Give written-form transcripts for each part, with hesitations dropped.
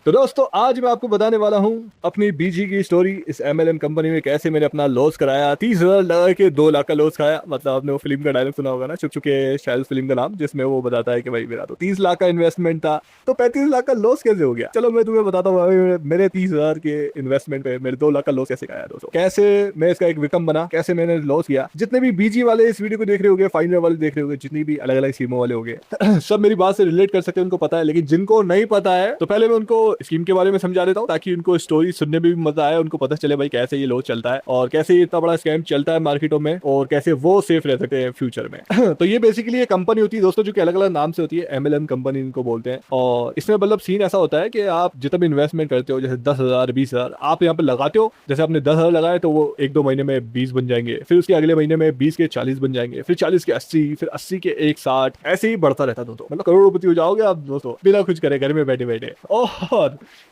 तो दोस्तों आज मैं आपको बताने वाला हूँ अपनी बीजी की स्टोरी। इस एमएलएम कंपनी में कैसे मैंने अपना लॉस कराया, 30,000 लगा के 2 लाख का लॉस खाया। मतलब आपने वो फिल्म का डायलॉग सुना होगा ना, चुप चुप के, शायद फिल्म का नाम, जिसमें वो बताता है कि भाई मेरा तो 30 लाख का इन्वेस्टमेंट था तो 35 लाख का लॉस कैसे हो गया। चलो मैं तुम्हें बताता हूँ भाई, मेरे 30,000 के इन्वेस्टमेंट पे मेरे 2 लाख का लॉस कैसे खाया दोस्तों। कैसे मैं इसका एक विकम बना, कैसे मैंने लॉस किया। जितने भी बीजी वाले इस वीडियो को देख रहे होंगे, फाइनल वाले देख रहे होंगे, जितनी भी अलग अलग स्कीमों वाले होंगे सब मेरी बात से रिलेट कर सकते हैं, उनको पता है। लेकिन जिनको नहीं पता है तो पहले मैं उनको स्कीम के बारे में समझा देता हूँ, ताकि उनको स्टोरी सुनने में भी मजा आए, उनको पता चले भाई कैसे ये लॉस चलता है और कैसे ये इतना बड़ा स्कैम चलता है मार्केटों में और कैसे वो सेफ रह सकते हैं फ्यूचर में। तो ये बेसिकली एक कंपनी होती है दोस्तों, जो कि अलग अलग नाम से होती है, एमएलएम कंपनी इनको बोलते हैं। और इसमें मतलब सीन ऐसा होता है कि आप जितना भी इन्वेस्टमेंट करते हो, जैसे 10,000 20,000 आप यहाँ पे लगाते हो। जैसे आपने 10,000 लगाए तो वो 1-2 महीने में 20 बन जाएंगे, फिर उसके अगले महीने में 20 के 40 बन जाएंगे, फिर 40 के 80, फिर 80 के 160, ऐसे ही बढ़ता रहता है दोस्तों। मतलब करोड़पति हो जाओगे आप दोस्तों बिना कुछ करे, घर में बैठे बैठे। और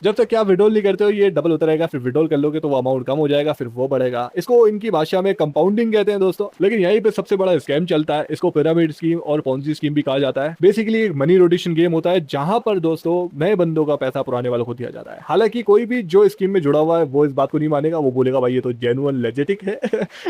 जब तक आप विड्रॉल नहीं करते हो ये डबल होता रहेगा, फिर विड्रॉल कर लोगे तो वो अमाउंट कम हो जाएगा, फिर वो बढ़ेगा। इसको इनकी भाषा में कंपाउंडिंग कहते हैं दोस्तों। लेकिन यहीं पे सबसे बड़ा स्कैम चलता है, इसको पिरामिड स्कीम और पॉन्जी स्कीम भी कहा जाता है। बेसिकली एक मनी रोटेशन गेम होता है, जहां पर दोस्तों नए बंदों का पैसा पुराने वालों को दिया जाता है। हालांकि कोई भी जो स्कीम में जुड़ा हुआ है वो इस बात को नहीं मानेगा, वो बोलेगा भाई ये तो जेन्युइन लेजिटिक है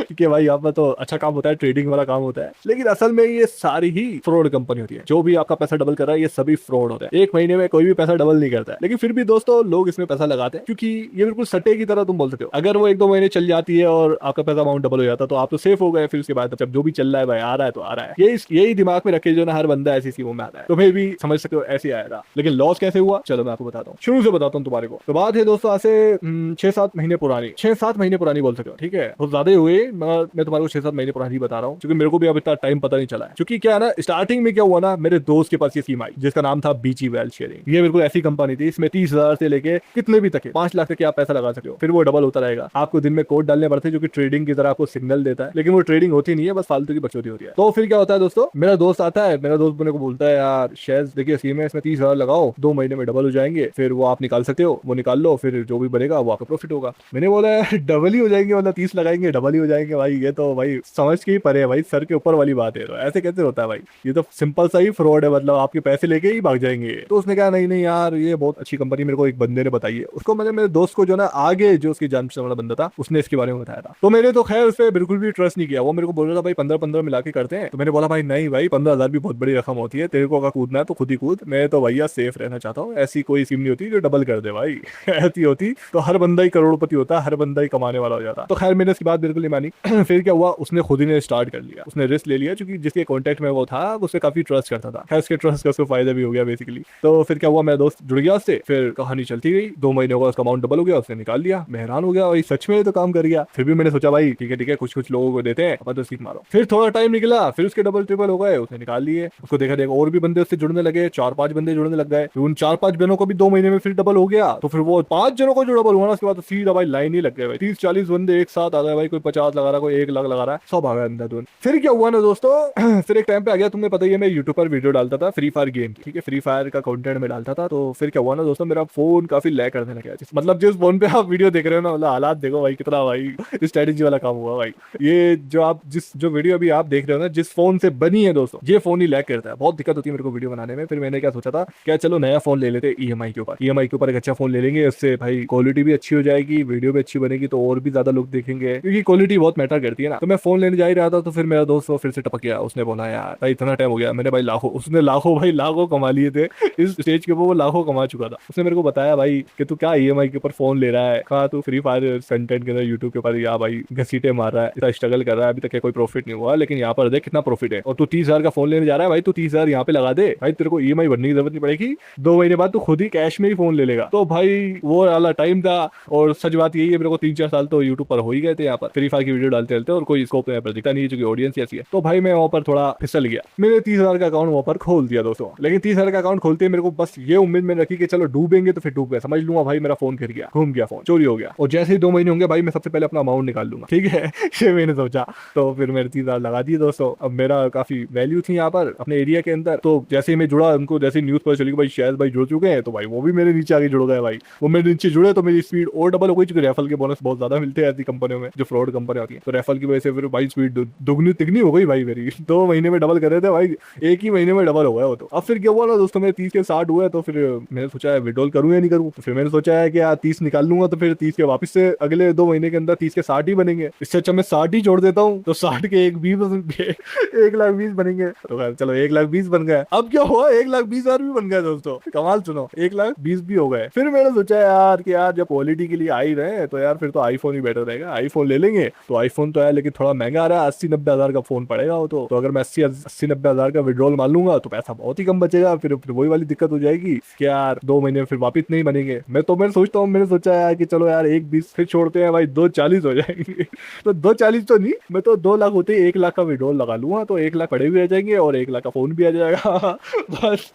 कि भाई यहाँ पर तो अच्छा काम होता है, ट्रेडिंग वाला काम होता है। लेकिन असल में ये सारी ही फ्रॉड कंपनी होती है। जो भी आपका पैसा डबल कर रहा है ये सभी फ्रॉड होता है। एक महीने में कोई भी पैसा डबल नहीं करता है। लेकिन फिर भी दोस्तों लोग इसमें पैसा लगाते हैं, क्योंकि ये बिल्कुल सट्टे की तरह तुम बोल सकते हो। अगर वो 1-2 महीने चल जाती है और आपका पैसा अमाउंट डबल हो जाता है तो आप तो सेफ हो गए। फिर उसके बाद जब जो भी चल रहा है भाई, आ रहा है तो आ रहा है। यही दिमाग में रखे जो ना हर बंदा ऐसी स्कीमों में आता है। तुम्हें भी समझ सकते हो ऐसे आएगा। लेकिन लॉस कैसे हुआ चलो मैं आपको बताता हूँ, शुरू से बताता हूँ तुम्हारे को। तो बात है दोस्तों आज से 6-7 महीने पुरानी, 6-7 महीने पुरानी बोल सकते हो, ठीक है। बहुत ज्यादा ही हुए, मैं तुम्हारे को 6-7 महीने पुरानी बता रहा हूँ, क्योंकि मेरे को भी अब इतना टाइम पता नहीं चला है। क्योंकि क्या है ना, स्टार्टिंग में क्या हुआ ना, मेरे दोस्त के पास ये स्कीम आई जिसका नाम था बीची वेल्थ शेयरिंग। ये बिल्कुल ऐसी कंपनी थी, इसमें 30,000 से लेके कितने भी तक 5 लाख तक के आप पैसा लगा सकते हो, फिर वो डबल होता रहेगा। आपको दिन में कोड डालने पड़ते हैं जो कि ट्रेडिंग की तरह आपको सिग्नल देता है, लेकिन वो ट्रेडिंग होती नहीं है, बस फालतू की बकचोदी होती है। तो फिर क्या होता है दोस्तों, मेरा दोस्त आता है, मेरा दोस्त मेरे को बोलता है यार शेयर्स देखिए स्कीम है, इसमें 30,000 लगाओ, 2 महीने में डबल हो जाएंगे, फिर वो आप निकाल सकते हो, वो निकाल लो, फिर जो भी बनेगा वो आपका प्रॉफिट होगा। मैंने बोला यार डबल ही हो जाएंगे, मतलब 30 लगाएंगे डबल ही हो जाएंगे भाई, ये तो भाई समझ के ही परे है भाई, सर के ऊपर वाली बात है। तो ऐसे कैसे होता है भाई, ये तो सिंपल सा ही फ्रॉड है, मतलब आपके पैसे लेके ही भाग जाएंगे। तो उसने कहा नहीं नहीं यार ये बहुत अच्छी कंपनी, मेरे को एक बंदे ने बताई है। उसको मैंने मेरे दोस्त को जो ना आगे जो उसकी जान पहचान वाला बंदा था उसने इसके बारे में बताया था। तो मैंने तो खैर उस पर बिल्कुल भी ट्रस्ट नहीं किया। वो मेरे को बोल रहा था भाई 15-15 मिला के करते हैं। तो मैंने बोला भाई नहीं भाई, 15,000 भी बहुत बड़ी रकम होती है, तेरे को अगर कूदना है तो खुद ही कूद, मैं तो भैया सेफ रहना चाहता हूँ। ऐसी कोई स्कीम नहीं होती जो डबल कर दे भाई ऐसी होती तो हर बंदा ही करोड़पति होता, हर बंदा ही कमाने वाला हो जाता। तो खैर मैंने इसकी बात बिल्कुल नहीं मानी। फिर क्या हुआ, उसने खुद ही ने स्टार्ट कर लिया, उसने रिस्क ले लिया, क्योंकि जिसके कॉन्टेक्ट में वो था उससे काफी ट्रस्ट करता था। खैर उसके ट्रस्ट का उसको फायदा भी हो गया बेसिकली। तो फिर क्या हुआ, मेरा दोस्त जुड़ गया उससे, फिर कहानी चलती गई। 2 महीने होगा उसका अमाउंट डबल हो गया, उसने निकाल लिया। मैं हैरान हो गया भाई, सच में तो काम कर गया। फिर भी मैंने सोचा भाई ठीक है कुछ कुछ लोगों को देते हैं, अपन तो सीख मारो। फिर थोड़ा टाइम निकला, फिर उसके डबल ट्रिपल हो गए, उसने निकाल लिए। उसको देखा देखा और भी बंदे उससे जुड़ने लगे, 4-5 बंदे जुड़ने लग गए। फिर उन 4-5 जनों को भी 2 महीने में फिर डबल हो गया। तो फिर वो 5 जनों को जो डबल हुआ ना, उसके बाद तो सीधा भाई लाइन ही लग गए भाई, 30-40 बंदे एक साथ आ गए भाई। कोई 50 लगा रहा, कोई 1 लाख लगा रहा है, सब आ गए अंदर। फिर क्या हुआ ना दोस्तों फिर एक टाइम पे आ गया, तुम्हें पता ही है मैं यूट्यूब पर वीडियो डालता था फ्री फायर गेम, ठीक है, फ्री फायर का कंटेंट में डालता था। तो फिर क्या हुआ ना दोस्तों, मेरा फोन काफी लैग करने लगा। मतलब जिस फोन पे आप वीडियो देख रहे हो ना, मतलब हालात देखो भाई कितना भाई स्ट्रेटेजी वाला काम हुआ भाई। ये जो वीडियो अभी आप देख रहे हो ना, जिस फोन से बनी है दोस्तों, ये फोन ही लैग करता है, बहुत दिक्कत होती है मेरे को वीडियो बनाने में। फिर मैंने क्या सोचा था, क्या चलो नया फोन ले लेते ईएमआई के ऊपर। ईएमआई के ऊपर एक अच्छा फोन ले लेंगे, उससे भाई क्वालिटी भी अच्छी हो जाएगी, वीडियो भी अच्छी बनेगी, तो और भी ज्यादा लोग देखेंगे, क्योंकि क्वालिटी बहुत मैटर करती है ना। तो मैं फोन लेने जा ही रहा था, तो फिर मेरा दोस्त वो फिर से टपक गया। उसने बोला यार भाई इतना टाइम हो गया। मैंने भाई लाखों, उसने लाखों भाई लाखों कमा लिए थे इस स्टेज के ऊपर, वो लाखों कमा चुका था। उसने मेरे को बताया भाई कि तू क्या ईएमआई के ऊपर फोन ले रहा है, कहा तू फ्री फायर कंटेंट के अंदर यूट्यूब के ऊपर या भाई घसीटे मार रहा है, इतना स्ट्रगल कर रहा है, अभी तक कोई प्रॉफिट नहीं हुआ, लेकिन यहाँ पर देख कितना प्रॉफिट है। और तू 30,000 का फोन लेने जा रहा है भाई, तू 30,000 यहाँ पे लगा दे भाई, तेरे को ईएमआई भरने की जरूरत नहीं पड़ेगी, 2 महीने बाद तू खुद ही कैश में ही फोन ले लेगा। तो भाई वो वाला टाइम था। और सच बात यही है, मेरे को 3-4 साल तो यूट्यूब पर हो ही गए थे यहाँ पर फ्री फायर की वीडियो डालते रहते, और कोई स्कोप यहाँ पर दिखता नहीं है, क्योंकि ऑडियंस ऐसी है। तो भाई मैं वहाँ पर थोड़ा फिसल गया, मैंने 30,000 का अकाउंट वहाँ पर खोल दिया दोस्तों। लेकिन 30,000 का अकाउंट खोलते मेरे को बस ये उम्मीद में रखी कि चलो डूबेंगे तो फिर डूब गए, समझ लूंगा भाई मेरा फोन गिर गया, घूम गया, फोन चोरी हो गया, और जैसे ही 2 महीने होंगे भाई मैं सबसे पहले अपना अमाउंट निकाल लूंगा, ठीक है ये मैंने सोचा। तो फिर मेरे 30,000 लगा दिए दोस्तों। अब मेरा काफी वैल्यू थी यहाँ पर अपने एरिया के अंदर। तो जैसे ही मैं जुड़ा, उनको जैसे ही न्यूज पता चली कि भाई शायद भाई जुड़ चुके हैं, तो भाई वो भी मेरे नीचे आगे जुड़ गए भाई। वो मेरे नीचे जुड़े तो मेरी स्पीड और डबल हो गई, क्योंकि रेफल के बोनस बहुत ज्यादा मिलते हैं ऐसी कंपनियों में जो फ्रॉड कंपनी होती है। तो रेफल की वजह से फिर भाई स्पीड दुगनी तिगनी हो गई भाई मेरी 2 महीने में डबल कर रहे थे भाई, एक ही महीने में डबल हो गया वो। तो अब फिर क्या हुआ ना दोस्तों, मेरे 30 के 60 हुए, तो फिर मैंने सोचा विड्रॉल करूँ या नहीं करूँ। तो फिर मैंने सोचा है कि यार 30 निकाल लूंगा तो फिर 30 के वापस से अगले 2 महीने के अंदर 30 के 60 ही बनेंगे। इससे अच्छा मैं 60 ही जोड़ देता हूँ, तो 60 के 1,20,000 बनेंगे। तो खैर चलो 1,20,000 बन गया। अब क्या हुआ, 1,20,000 भी बन गया दोस्तों, कमाल सुनो, 1,20,000 भी हो गए। फिर मैंने सोचा यार कि यार जब क्वालिटी के लिए आ ही रहे हैं तो यार फिर तो आईफोन ही बेटर रहेगा, आईफोन ले लेंगे। तो आईफोन तो है लेकिन थोड़ा महंगा आ रहा है, 80-90 हजार का फोन पड़ेगा वो तो अगर मैं 80-90 हजार का विड्रॉल मान लूंगा तो पैसा बहुत ही कम बचेगा। फिर वही वाली दिक्कत हो जाएगी कि यार 2 महीने में फिर वापिस नहीं बनेंगे। मैं सोचता हूँ, मैंने सोचा यार कि चलो यार 1,20 फिर छोड़ते हैं भाई, 2,40 हो जाएंगे। तो 2,40 तो नहीं, मैं तो 2 लाख होते ही 1 लाख का विड्रॉल लगा लूंगा, तो 1 लाख पड़े भी रह जाएंगे और 1 लाख का फोन भी आ जाएगा। बस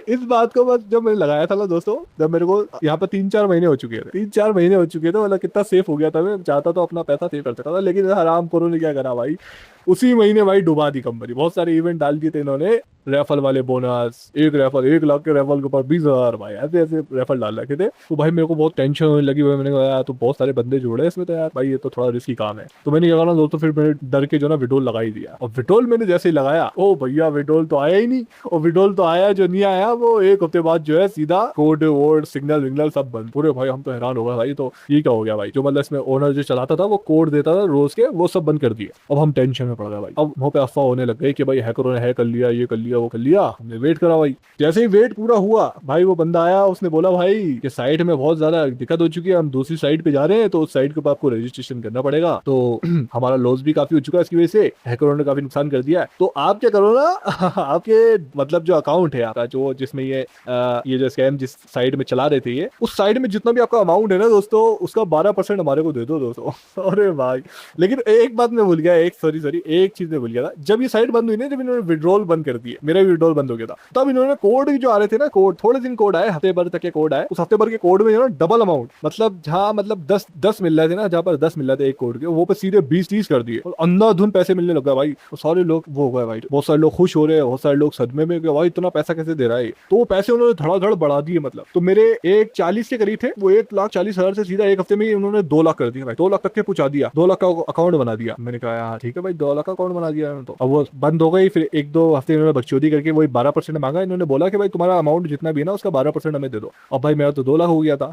इस बात को बस जब मैंने लगाया था ना दोस्तों, जब मेरे को यहाँ पर 3-4 महीने हो चुके थे, 3-4 महीने हो चुके थे, मतलब कितना सेफ हो गया था। मैं चाहता तो अपना पैसा सेव कर सकता था, लेकिन हराम खोरों ने क्या करा भाई, उसी महीने भाई डुबा दी कंपनी। बहुत सारे इवेंट डाल दिए थे इन्होंने, रेफल वाले बोनस, एक रेफल 1 लाख के रेफल के ऊपर 20,000 भाई, ऐसे ऐसे रेफल डाल रखे थे। तो भाई मेरे को बहुत टेंशन होने लगी भाई, मैंने कहा यार तो बहुत सारे बंदे जोड़े इसमें, तो यार भाई ये तो थोड़ा रिस्की काम है। तो मैंने क्या करा दोस्तों, फिर मैंने डर के जो ना विड्रॉल लगा ही दिया। और विड्रॉल मैंने जैसे ही लगाया, ओ भैया विड्रॉल तो आया ही नहीं। और विड्रॉल तो आया, जो नहीं आया वो 1 हफ्ते बाद जो है सीधा कोड वोड सिग्नल विग्नल सब बंद पूरे। भाई हम तो हैरान हो गए भाई, तो ये क्या हो गया भाई, जो मतलब इसमें ओनर जो चलाता था वो कोड देता था रोज के, वो सब बंद कर दिए। अब हम टेंशन में पड़ गए भाई, अब वहाँ पे अफवाह होने लग गई कि भाई हैकरों ने हैक कर लिया, ये कर लिया वो कर लिया। हमने वेट करा भाई, जैसे ही वेट पूरा हुआ भाई वो बंदा आया, उसने बोला भाई कि साइट में बहुत ज्यादा दिक्कत हो चुकी है, हम दूसरी साइट पे जा रहे हैं, तो उस साइट के ऊपर आपको रजिस्ट्रेशन करना पड़ेगा। तो हमारा लॉस भी काफी हो चुका है इसकी वजह से, हैकरों ने काफी नुकसान कर दिया है। तो आप क्या करो ना, आपके मतलब जो अकाउंट है आपका, जो जिसमें ये जो स्कैम जिस साइड में चला रहे थे ये, उस साइड में जितना भी आपका अमाउंट है ना दोस्तों, उसका 12% हमारे को दे दो दोस्तों। अरे भाई, लेकिन एक बात मैं भूल गया, एक चीज मैं भूल गया था। जब ये साइट बंद हुई ना, जब इन्होंने विड्रॉल बंद कर दिए, मेरा विड्रॉल बंद हो गया था, तब इन्होंने कोड जो आ रहे थे ना, कोड थोड़े दिन कोड आए, हफ्ते भर तक के कोड आए, उस हफ्ते भर के कोड में डबल अमाउंट, मतलब जहाँ मतलब 10 मिल रहे थे ना, जहाँ पर 10 मिल रहे थे एक कोड के, वो पे सीधे 20-30 कर दिए और अंधाधुन पैसे मिलने लगा भाई। और सारे लोग वो हो गए भाई, बहुत सारे लोग खुश हो रहे हैं, बहुत सारे लोग सदमे में भाई इतना पैसा कैसे दे रहा है। तो वो पैसे उन्होंने धड़ाधड़ बढ़ा दिए, मतलब तो मेरे 1,40 के करीब थे, वो 1,40,000 से सीधा एक हफ्ते में उन्होंने 2 लाख कर दिया भाई, 2 लाख तक के पहुंचा दिया, 2 लाख का अकाउंट बना दिया। मैंने कहा यार ठीक है भाई, 2 लाख का अकाउंट बना दिया। तो अब वो बंद हो गई, फिर 1-2 हफ्ते इन्होंने बकचोदी करके वही 12% मांगा। इन्होंने बोला कि भाई तुम्हारा अमाउंट जितना भी है ना उसका 12% हमें दे दो। अब भाई मेरा तो 2 लाख हो गया था।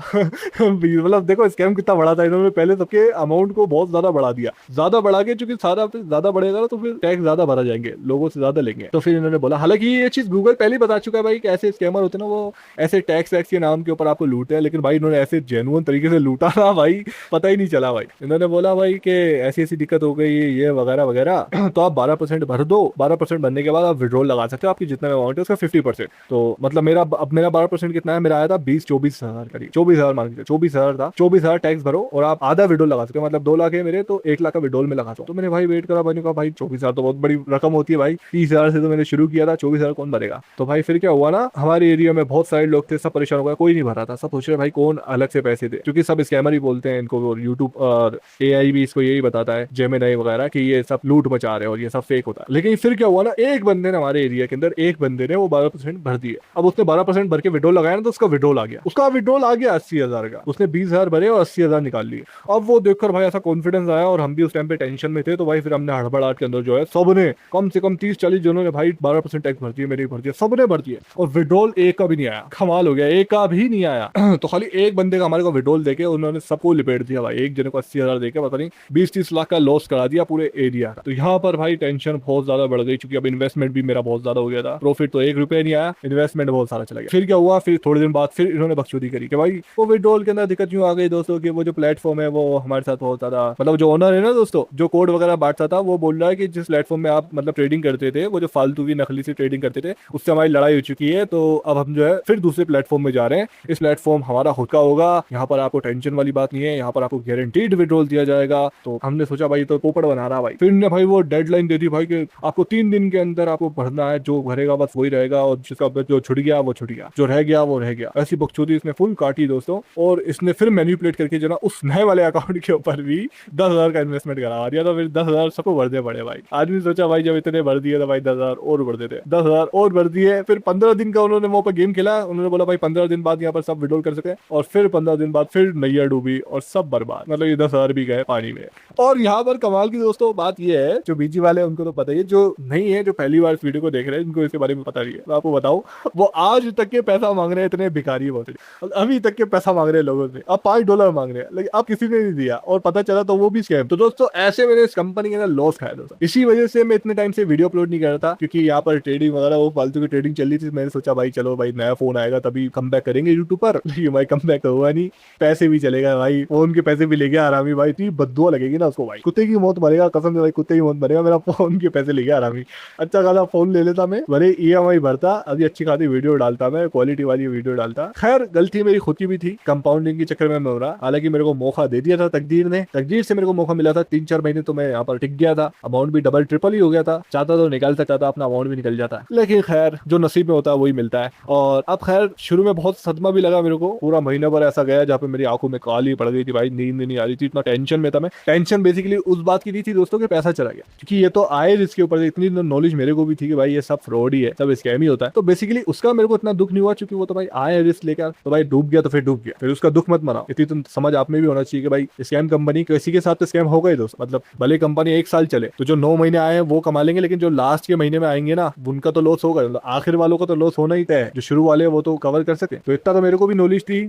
मतलब देखो स्कैम कितना बड़ा था, इन्होंने पहले सबके अमाउंट को बहुत ज्यादा बढ़ा दिया, ज्यादा बढ़ा के, चूंकि सारा ज्यादा बढ़ेगा ना तो फिर टैक्स ज्यादा भरा जाएंगे, लोगों से ज्यादा लेंगे। तो फिर इन्होंने बोला, हालांकि ये चीज गूगल पहले ही बता चुका है भाई कि ऐसे स्कैमर होते हैं ना, वो ऐसे टैक्स वैक्स के नाम के ऊपर आपको लूटते हैं, लेकिन भाई इन्होंने ऐसे जेन्युइन तरीके से लूटा ना भाई, पता ही नहीं चला भाई। इन्होंने बोला भाई कि ऐसी ऐसी दिक्कत हो गई, ये वगैरह वगैरह, तो आप 12% भर दो, 12% भरने के बाद आप विड्रॉल लगा सकते हो, आपकी जितना अमाउंट है उसका 50%। तो मतलब मेरा 12% कितना है, मेरा आया था 20-24 हजार करीब, 24,000 मान लीजिए, 24,000 था, 24,000 टैक्स भरो और आप आधा विड्रॉल लगा सकते हो, मतलब 2 लाख है मेरे, तो 1 लाख का विड्रॉल में लगा। तो मैंने भाई वेट करा, मैंने कहा भाई 24,000 तो बहुत बड़ी रकम होती है भाई, 30,000 से तो मैंने शुरू किया था, 24,000 कौन भरेगा। तो भाई फिर क्या हुआ ना, हमारे एरिया में बहुत सारे लोग थे, सब परेशान हो गए, कोई नहीं भरा था, सब सोच रहे भाई कौन अलग से पैसे दे, क्योंकि सब स्कैमर ही बोलते हैं इनको, यूट्यूब और AI भी इसको यही बताता है, जेमिनी वगैरह, कि ये सब लूट मचा रहे हैं और ये सब फेक होता है। लेकिन फिर क्या हुआ ना, एक बंदे ने हमारे एरिया के अंदर, एक बंदे ने वो 12% भर दिए। अब उसने 12% भर के विड्रॉल लगाया ना, तो उसका विड्रॉल आ गया, उसका विड्रॉल आ गया 80,000 का, उसने 20,000 भरे और 80,000 निकाल लिए। अब वो देखकर भाई ऐसा कॉन्फिडेंस आया, और हम भी उस टाइम पे टेंशन में थे, तो भाई फिर हमने हड़बड़ाहट के अंदर जो है सबने कम से कम 30-40 जनों ने भाई 12% टैक्स भर दिए, मेरे भर दिया, सबने भर दिए, और विड्रॉल एक का भी नहीं आया। कमाल हो गया, एक का भी नहीं आया। तो खाली एक बंदे का हमारे को विड्रॉल देके उन्होंने सबको लिपेट दिया भाई, एक जने को 80,000 देके पता नहीं 20-30 लाख का लॉस करा दिया पूरे एरिया का। तो यहाँ पर भाई टेंशन बहुत ज्यादा बढ़ गई, क्योंकि अब इन्वेस्टमेंट भी मेरा बहुत ज्यादा हो गया था, प्रॉफिट तो 1 रुपया नहीं आया, इन्वेस्टमेंट बहुत सारा चला गया। फिर क्या हुआ, फिर थोड़े दिन बाद फिर इन्होंने बकचोदी करी कि भाई वो विड्रॉल के अंदर दिक्कत क्यों आ गई दोस्तों, कि वो जो प्लेटफॉर्म है वो हमारे साथ बहुत ज्यादा, मतलब जो ओनर है ना दोस्तों, जो कोड वगैरह बांटता था, वो बोल रहा है कि जिस प्लेटफॉर्म में आप मतलब ट्रेडिंग करते थे, वो जो फालतू की नकली सी ट्रेडिंग करते थे, उससे हमारी लड़ाई हो चुकी है, तो अब हम जो है फिर दूसरे प्लेटफॉर्म में जा रहे हैं, इस प्लेटफॉर्म हमारा खुद का होगा, यहाँ पर आपको टेंशन वाली बात नहीं है, यहाँ पर आपको गारंटीड विड्रॉल दिया जाएगा। तो हमने सोचा भाई तो पोपट बना रहा भाई, फिर ने भाई वो डेडलाइन दे दी भाई कि आपको 3 दिन के अंदर आपको भरना है, जो भरेगा बस वही रहेगा, और जिसका जो छुट गया वो छुट गया, जो रह गया वो रह गया। ऐसी बकचोदी इसने फुल काटी दोस्तों, और इसने फिर मैनिपुलेट करके जो ना उस नए वाले अकाउंट के ऊपर भी 10,000 का इन्वेस्टमेंट करा दिया, तो फिर 10,000 सबको भरने पड़े भाई। आदमी सोचा भाई जब इतने भर दिए तो भाई 10,000 और भर देते, 10,000 और भर दिए, फिर 15 दिन का उन्होंने वहाँ पर गेम खेला, उन्होंने बोला भाई 15 दिन बाद यहाँ पर सब विड्रॉल कर सके, और फिर 15 दिन बाद फिर नैया डूबी और सब बर्बाद, मतलब ये 10,000 भी गए पानी में। और यहाँ पर कमाल की दोस्तों बात ये है, जो बीजी वाले हैं उनको तो पता ही है, जो नहीं है, जो पहली बार इस वीडियो को देख रहे हैं, जिनको इसके बारे में पता नहीं है, तो आपको बताऊं, वो आज तक के पैसा मांग रहे हैं, इतने भिखारी है बहुत, अभी तक के पैसा मांग रहे हैं लोगों से। अब $5 मांग रहे हैं, लेकिन अब किसी ने नहीं दिया, और पता चला तो वो भी स्कैम। तो दोस्तों ऐसे मैंने इस कंपनी के अंदर लॉस खाया दोस्तों। इसी वजह से मैं इतने टाइम से वीडियो अपलोड नहीं कर रहा था, क्योंकि यहाँ पर ट्रेडिंग वगैरह वो फालतू की ट्रेडिंग चल रही थी। मैंने सोचा भाई चलो भाई नया फोन आएगा तभी कम बैक करेंगे यूट्यूब पर, लेकिन भाई कम बैक तो हुआ नहीं, पैसे भी चलेगा भाई, फोन के पैसे भी ले गया आरामी भाई। इतनी बद्दुआ लगेगी ना उसको भाई, कुत्ते की मौत मरेगा, कसम से भाई कुत्ते की मौत मरेगा, मेरा फोन के पैसे ले गया आरामी। अच्छा खासा फोन ले लेता मैं, भले EMI भरता, अभी अच्छी खासी वीडियो डालता मैं, क्वालिटी वाली वीडियो डालता। खैर गलती मेरी खुद की भी थी, कंपाउंडिंग के चक्कर में मैं हो रहा। हालांकि मेरे को मौका दे दिया था तकदीर ने, तकदीर से मेरे को मौका मिला था, 3-4 महीने तो मैं यहाँ पर टिक गया था, अमाउंट भी डबल ट्रिपल ही हो गया था, चाहता तो निकाल सकता था, अपना अमाउंट भी निकल जाता, लेकिन खैर जो नसीब में होता है वही मिलता है। और अब खैर शुरू में बहुत सदमा भी लगा मेरे को, पूरा महीना भर ऐसा गया जहाँ पे मेरी आंखों में काली पड़ गई थी भाई, नींद नहीं आ रही थी, इतना टेंशन में था मैं। टेंशन बेसिकली उस बात की नहीं थी दोस्तों कि पैसा चला गया, क्योंकि ये तो आए इसके ऊपर, इतनी नॉलेज मेरे को भी थी कि भाई ये सब फ्रॉड ही है, सब स्कैम ही होता है। तो बेसिकली उसका मेरे को इतना दुख नहीं हुआ, क्योंकि वो तो भाई आए रिस्क लेकर, तो भाई डूब गया तो फिर डूब गया, फिर उसका दुख मत मनाओ। इतनी तो समझ आप में भी होना चाहिए कि भाई स्कैम कंपनी किसी के साथ तो स्कैम होगा ही दोस्त, मतलब भले कंपनी 1 साल चले तो जो 9 महीने आए हैं वो कमा लेंगे, लेकिन जो लास्ट के महीने में आएंगे ना उनका तो लॉस होगा, मतलब आखिर वालों का तो लॉस होना ही तय है, जो शुरू वाले वो तो कवर कर सके। तो इतना तो मेरे को भी नॉलेज थी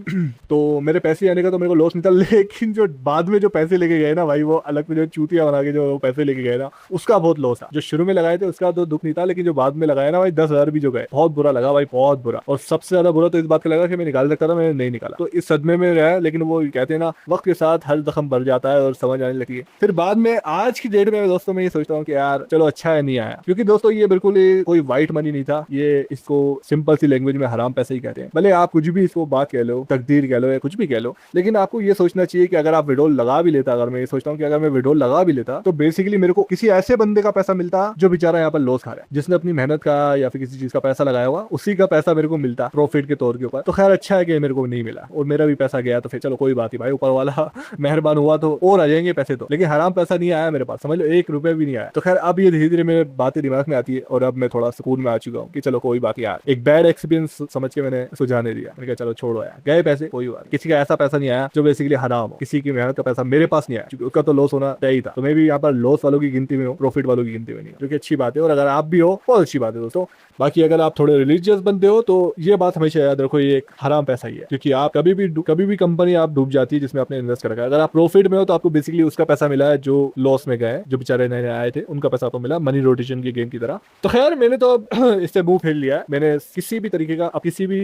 तो मेरे पैसे आने का तो मेरे को लॉस नहीं था, लेकिन जो बाद में जो पैसे लेके गए ना भाई, वो अलग से जो चूतिया बना के जो पैसे लेके गए ना, उसका बहुत लॉस था। जो शुरू में लगाए थे उसका तो दुख नहीं था, लेकिन जो बाद में लगाया ना भाई 10,000 भी जो गए, बहुत बुरा लगा भाई, बहुत बुरा। और सबसे ज्यादा बुरा तो इस बात का लगा कि मैं निकाल सकता था, मैंने नहीं निकाला, तो इस सदमे में रहा। लेकिन वो कहते हैं ना वक्त के साथ हर जख्म भर जाता है और समझ आने लगती है। फिर बाद में आज की डेट में दोस्तों मैं ये सोचता हूँ कि यार चलो अच्छा है नहीं आया, क्योंकि दोस्तों ये बिल्कुल कोई व्हाइट मनी नहीं था, ये इसको सिंपल सी लैंग्वेज में हराम पैसे ही कहते हैं। भले आप कुछ भी इसको बात कह लो, तकदीर कह लो या कुछ भी कह लो, लेकिन आपको ये सोचना चाहिए कि अगर आप विड्रॉल लगा भी लेता, अगर मैं ये सोचता हूँ कि अगर मैं विड्रॉल लगा भी लेता तो बेसिकली मेरे को किसी ऐसे बंदे का पैसा मिलता जो बेचारा यहाँ पर लॉस खा रहा है, जिसने अपनी मेहनत का या फिर किसी चीज का पैसा लगाया हुआ, उसी का पैसा मेरे को मिलता प्रॉफिट के तौर के ऊपर। तो खैर अच्छा है कि मेरे को नहीं मिला और मेरा भी पैसा गया, तो फिर चलो कोई बात नहीं भाई, ऊपर वाला मेहरबान हुआ तो और आ जाएंगे पैसे तो, लेकिन हराम पैसा नहीं आया मेरे पास, समझ लो 1 रुपया भी नहीं आया। तो खैर अब ये धीरे धीरे मेरे बातें दिमाग में आती है और अब मैं थोड़ा सुकून में आ चुका हूँ कि चलो कोई बात यार, एक बैड एक्सपीरियंस समझ के मैंने सुझाने दिया, मैंने कहा चलो छोड़ो यार, गए पैसे कोई बात, किसी का ऐसा पैसा नहीं आया जो बेसिकली हराम हो, किसी की मेहनत का पैसा मेरे पास नहीं आया, क्योंकि उसका तो लॉस होना तय ही था। तो मैं भी यहाँ पर लॉस वालों की गिनती में हूँ, प्रॉफिट वालों की गिनती में नहीं, जो कि अच्छी बात है। और अगर आप भी हो बहुत अच्छी बात है दोस्तों। बाकी अगर आप थोड़े रिलीजियस बनते हो तो ये बात हमेशा याद रखो, ये एक हराम पैसा ही है, क्योंकि आप कभी भी कंपनी आप डूब जाती है जिसमें आपने इन्वेस्ट कर रखा है, अगर आप प्रॉफिट में हो तो आपको बेसिकली उसका पैसा मिला है, जो लॉस में गए, जो बेचारे नए आए थे उनका पैसा आपको मिला, मनी रोटेशन की गेम की तरह। तो खैर मैंने तो इससे मुंह फेर लिया है, मैंने किसी भी तरीके का किसी भी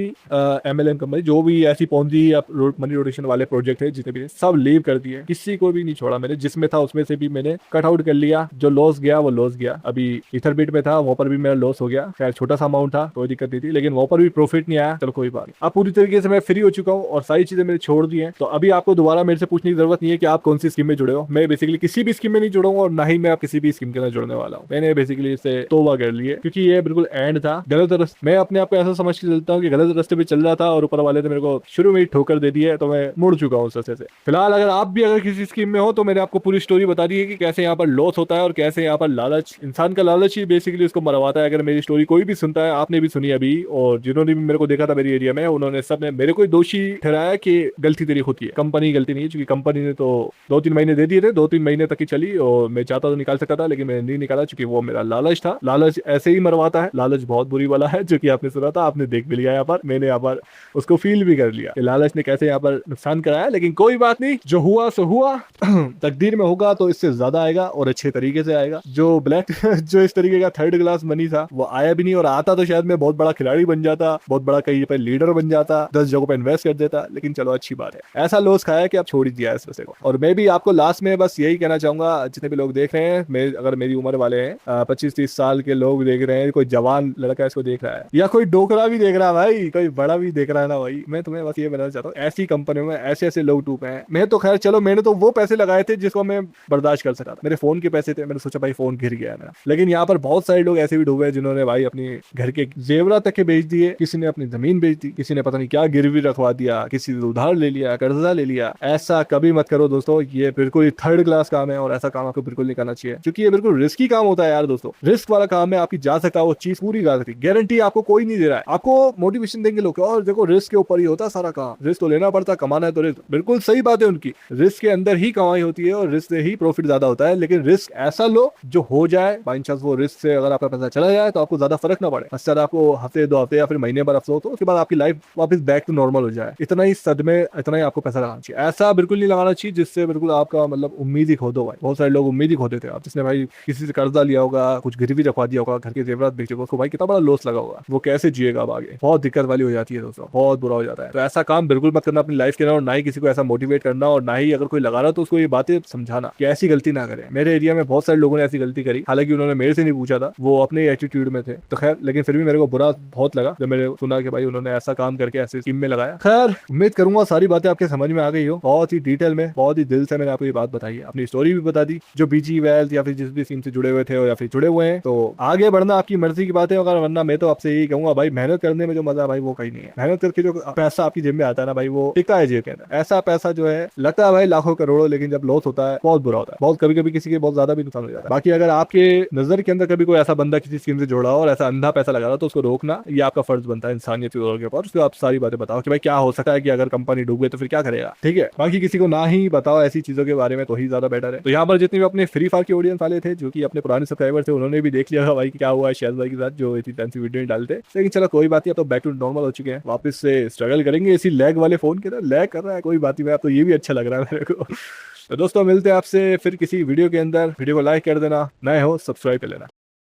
MLM कंपनी जो भी ऐसी पौंजी या मनी रोटेशन वाले प्रोजेक्ट है जितने भी सब लीव कर दिए, किसी को भी नहीं छोड़ा मैंने, जिसमें था उसमें से भी मैंने कट आउट कर लिया, जो लॉस गया वो लॉस गया। अभी इथरबिट में था वहां पर भी मेरा लॉस हो गया, खैर छोटा सा अमाउंट था कोई दिक्कत नहीं थी, लेकिन वहां पर भी प्रॉफिट नहीं आया, चलो कोई बात। अब पूरी तरीके से मैं फ्री हो चुका हूँ और सारी चीजें मैंने छोड़ दी हैं, तो अभी आपको दोबारा मेरे से पूछने की जरूरत नहीं है कि आप कौन सी स्कीम में जुड़े हो। मैं बेसिकली किसी भी स्कीम में नहीं जुड़ा हूँ और ना ही मैं किसी भी स्कीम के अंदर जुड़ने वाला हूँ। मैंने बेसिकली इससे तौबा कर ली है, क्योंकि ये बिल्कुल एंड था, गलत रास्ते। मैं अपने आप को ऐसा समझ के चलता हूँ कि गलत रास्ते पे चल रहा था और ऊपर वाले ने मेरे को शुरू में ही ठोकर दे दी है, तो मैं मुड़ चुका हूँ उस रास्ते से। फिलहाल अगर आप भी अगर किसी स्कीम में हो तो मैंने आपको पूरी स्टोरी बता दी है कि कैसे यहाँ पर लॉस होता है और कैसे यहाँ पर लालच, इंसान का लालच ही बेसिकली उसको मरवाता है। अगर मेरी स्टोरी कोई भी सुनता है, आपने भी सुनी अभी, और जिन्होंने भी मेरे को देखा था मेरी एरिया में, उन्होंने सब ने मेरे को दोषी ठहराया कि गलती तेरी होती है, कंपनी गलती नहीं है, क्योंकि कंपनी ने तो 2-3 महीने दे दिए थे, 2-3 महीने तक ही चली और मैं चाहता तो निकाल सकता था, लेकिन मैंने नहीं निकाला क्योंकि वो मेरा लालच था। लालच ऐसे ही मरवाता है, लालच बहुत बुरी वाला है, जो कि आपने सुना था, आपने देख भी लिया यहाँ पर, मैंने यहाँ पर उसको फील भी कर लिया कि लालच ने कैसे यहाँ पर नुकसान कराया। लेकिन कोई बात नहीं, जो हुआ सो हुआ, तकदीर में होगा तो इससे ज्यादा आएगा और अच्छे तरीके से आएगा। जो ब्लैक जो इस तरीके का 3rd क्लास मनी था वो आया भी नहीं, और आता तो शायद मैं बहुत बड़ा खिलाड़ी बन जाता, बहुत बड़ा कहीं पे लीडर बन जाता, 10 जगहों पे इन्वेस्ट कर देता। लेकिन चलो अच्छी बात है, ऐसा लॉस खाया कि आप छोड़ ही दिया इस पैसे को। और मैं भी आपको लास्ट में बस यही कहना चाहूंगा, जितने भी लोग देख रहे हैं, मैं अगर मेरी उम्र वाले हैं, 25-30 साल के लोग देख रहे हैं, कोई जवान लड़का इसको देख रहा है या कोई डोकरा भी देख रहा है भाई, कोई बड़ा भी देख रहा है ना भाई, मैं तुम्हें बस ये बताना चाहता हूँ, ऐसी कंपनियों में ऐसे ऐसे लोग डूबे हैं। मैं तो खैर चलो, मैंने तो वो पैसे लगाए थे जिसको मैं बर्दाश्त कर सकता था, मेरे फोन के पैसे थे, मैंने सोचा भाई फोन गिर गया मेरा। लेकिन यहाँ पर बहुत सारे लोग ऐसे भी डूबे हैं जिन्होंने भाई अपनी घर के जेवरात तक के बेच दिए, किसी ने अपनी जमीन बेच दी, किसी ने पता नहीं क्या गिरवी रखवा दिया, किसी ने उधार ले लिया, कर्जा ले लिया। ऐसा कभी मत करो दोस्तों, ये बिल्कुल ही 3rd क्लास काम है और ऐसा काम आपको बिल्कुल नहीं करना चाहिए, क्योंकि ये बिल्कुल रिस्की काम होता है यार दोस्तों, रिस्क वाला काम है। आपकी जा सकता है वो चीज पूरी जा सकती, गारंटी गारंटी आपको कोई नहीं दे रहा है। आपको मोटिवेशन देंगे लोग और देखो रिस्क के ऊपर ही होता है सारा काम, रिस्क तो लेना पड़ता है, कमाना है तो रिस्क। बिल्कुल सही बात है उनकी, रिस्क के अंदर ही कमाई होती है और रिस्क से ही प्रॉफिट ज्यादा होता है। लेकिन रिस्क ऐसा लो जो हो जाए, बाई चांस वो रिस्क से अगर आपका पैसा चला जाए तो आपको ज्यादा फर्क ना पड़े। अच्छा आपको हफ्ते 2 हफ्ते या फिर महीने भर अफसोस हो, उसके बाद आपकी लाइफ वापस बैक टू नॉर्मल हो जाए। इतना ही सदमे, इतना ही आपको पैसा लगाना चाहिए। ऐसा बिल्कुल नहीं लगाना चाहिए जिससे बिल्कुल आपका मतलब उम्मीद ही खो दो। भाई बहुत सारे लोग उम्मीद ही खो देते हैं। आप जिसने भाई किसी से कर्जा लिया होगा, कुछ गिरवी रखवा दिया होगा, घर के जेवरात बेचे होगा, उसको भाई कितना बड़ा लॉस लगा होगा, वो कैसे जिएगा अब आगे, बहुत दिक्कत वाली हो जाती है दोस्तों, बहुत बुरा हो जाता है। तो ऐसा काम बिल्कुल मत करना अपनी लाइफ के अंदर, और ना ही किसी को ऐसा मोटिवेट करना, और ना ही अगर कोई लगा रहा तो उसको ये बातें समझाना कि ऐसी गलती ना करें। मेरे एरिया में बहुत सारे लोगों ने ऐसी गलती करी, हालांकि उन्होंने मेरे से नहीं पूछा था, वो अपने एटीट्यूड में थे। तो खैर, लेकिन फिर भी मेरे को बुरा बहुत लगा जब मैंने सुना कि भाई उन्होंने ऐसा काम करके ऐसे स्कीम में लगाया। खैर, उम्मीद करूंगा सारी बातें आपके समझ में आ गई हो। बहुत ही डिटेल में, बहुत ही दिल से मैंने आपको ये बात बताई है, अपनी स्टोरी भी बता दी, जो बीजी वेल्थ या फिर जिस भी स्कीम से जुड़े हुए थे या फिर जुड़े हुए हैं। तो आगे बढ़ना आपकी मर्जी की बात है, अगर वरना मैं तो आपसे यही कहूंगा भाई, मेहनत करने में जो मजा है भाई वो कहीं नहीं है। मेहनत करके जो पैसा आपकी जेब में आता है ना भाई, वो टिकता है जेब के अंदर। ऐसा पैसा जो है लगता है भाई लाखों करोड़ों, लेकिन जब लॉस होता है बहुत बुरा होता है, बहुत कभी कभी किसी के बहुत ज्यादा भी नुकसान हो जाता है। बाकी अगर आपके नजर के अंदर कभी कोई ऐसा बंदा किसी स्कीम से जुड़ा हो और ऐसा अंधा पैसा लगा रहा तो उसको रोकना ये आपका फर्ज बनता है इंसानियत के तौर के ऊपर। उसको आप सारी बातें बताओ कि भाई क्या हो सकता है कि अगर कंपनी डूब गई तो फिर क्या करेगा, ठीक है। बाकी किसी को ना ही बताओ ऐसी चीजों के बारे में, तो ही ज्यादा बेटर है। तो यहाँ पर जितने भी अपने फ्री फायर के ऑडियंस वाले थे, जो कि अपने पुराने सब्सक्राइबर थे, उन्होंने भी देख लिया था भाई क्या हुआ है शहज भाई के साथ, जो इतनी टेंसी वीडियो डालते। लेकिन चलो कोई बात नहीं, अब तो बैक टू नॉर्मल हो चुके हैं, वापस से स्ट्रगल करेंगे। इसी लैग वाले फोन के अंदर लैग कर रहा है, कोई बात नहीं, अब तो ये भी अच्छा लग रहा है मेरे को। तो दोस्तों मिलते हैं आपसे फिर किसी वीडियो के अंदर। वीडियो को लाइक कर देना, नए हो सब्सक्राइब कर लेना।